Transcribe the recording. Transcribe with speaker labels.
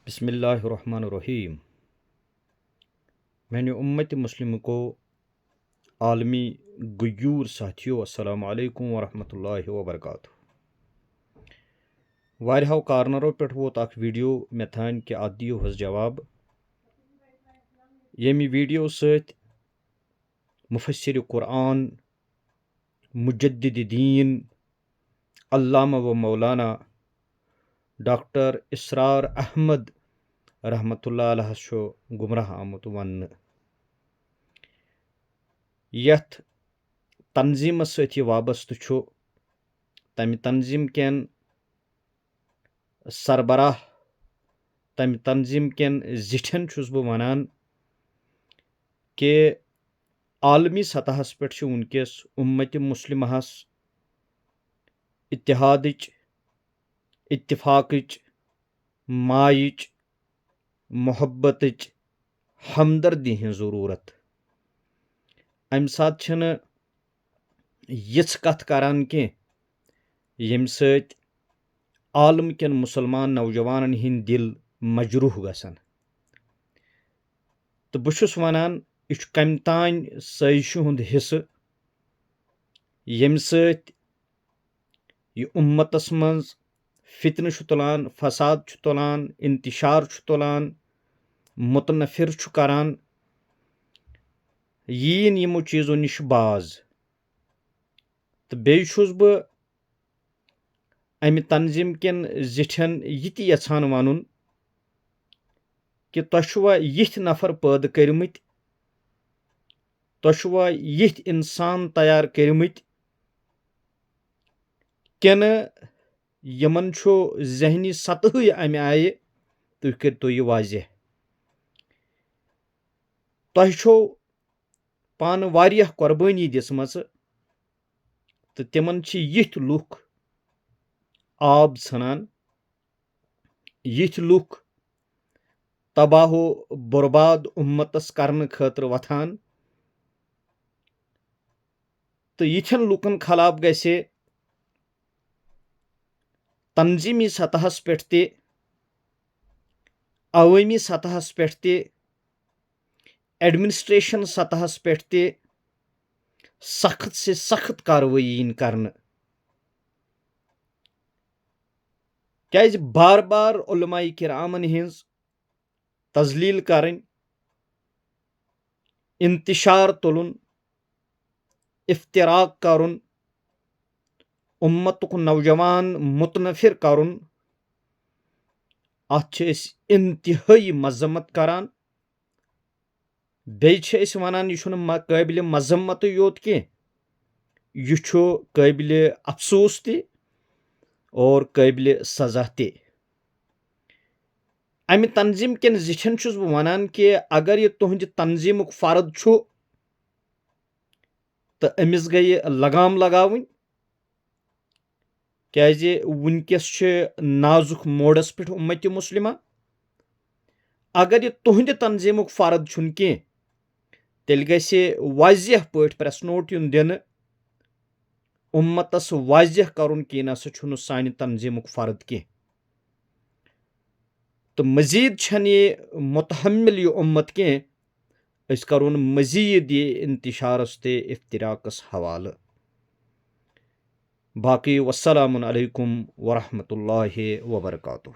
Speaker 1: बिस्मिल्लाहिर्रहमानिर्रहीम। मैंने उम्मत मुस्लिम को आलमी गुयूर साथियों अस्सलामु अलैकुम वरहमतुल्लाहि वबरकातुहू। वारियाहो कार्नरों पे वोत अख वीडियो मे थान कि अत दियो हज जवाब। यमि वीडियो सत मुफस्सिर कुरान मुजद्दिद दीन अल्लामा व मौलाना डॉक्टर इसरार अहमद रहमतुल्लाह अलैह गुमराह आमुत वन। यथ तंजीम सत वाबस्त छु तमि तंजीम केन सरबराह तमि तंजीम केन जिठन छुस बह वनान कि आलमी सतहस पे वनकस उम्मत मुस्लिमहस इत्तिहादिच इत्तिफाकिच मायिच मोहब्बतिच हमदर्दी हज ज़रूरत। अमि सात छन यिछ कथ करान कि यम सत आलम केन मुसलमान नौजवानन हिंद दिल मजरूह गसन। तो बहुस वनान यह कम तान साजिश हुंद हिस्स यम सत यह उम्मतस मज फितन तुलान फसाद तुलान इंतशार तुलान मुतनफिर करान यीन यमो चीज़ों निश बाज। तो बेय छुस बह अमि तंजीम केन जिठन यह यछान वनुन कि तुवा यिथ नफर पैदा कर्मित तुवा यिथ इंसान तैयार कर्मित किन यमन छु जहनी सतह अमि आय तुह करो यह वाजह। तुह छो पान वारियाह कुर्बानी दिसमच तो तिमन छि यिथ लुख आब षानान यिथ लुख तबाहो बर्बाद उम्मतस करने खतर वथान। तो यिथन लुकन खिलाफ गसे तंजीमी सतहस पे ते अवामी सतहस पे ते एडमिनिस्ट्रेशन सतहस पे ते सख्त से सख्त कार्रवाई करने। क्या बार बार उलमाए किरामन हिंस तजलील करन इंतशार तुलन इफ्तिराक करुन उम्मतुक नौजवान मुतनफिर करुन अत इंतहाई मजम्मत करान। बेय वनान यह काबिल मजम्मत योत कि यह काबिल अफसोस ते और काबिल सजा ते। अमि तंजीम केन जिठन छुस बह वनान कि अगर यह तुहंद तंजीमुक फर्द छु तो अमिस गई लगाम लगावन क्या वनकस नाजुक मोडस पे उम्मत मुस्लिमा। अगर यह तुहंद तंजीमुक फर्द छुन कह तेल गसे वाजह पे प्रेस नोट युन दिन उम्मतस वाजह करुन कि नसा छुन सानि तंजीमुक फर्द कह। तो मजीद छन ये मुतहम्मिल ये उम्मत कह अस करोन मजीद ये इंतशारस ते इफ्तिराकस हवाल। बाकी वस्सलामु अलैकुम वरहमतुल्लाहि वबरकातुहू।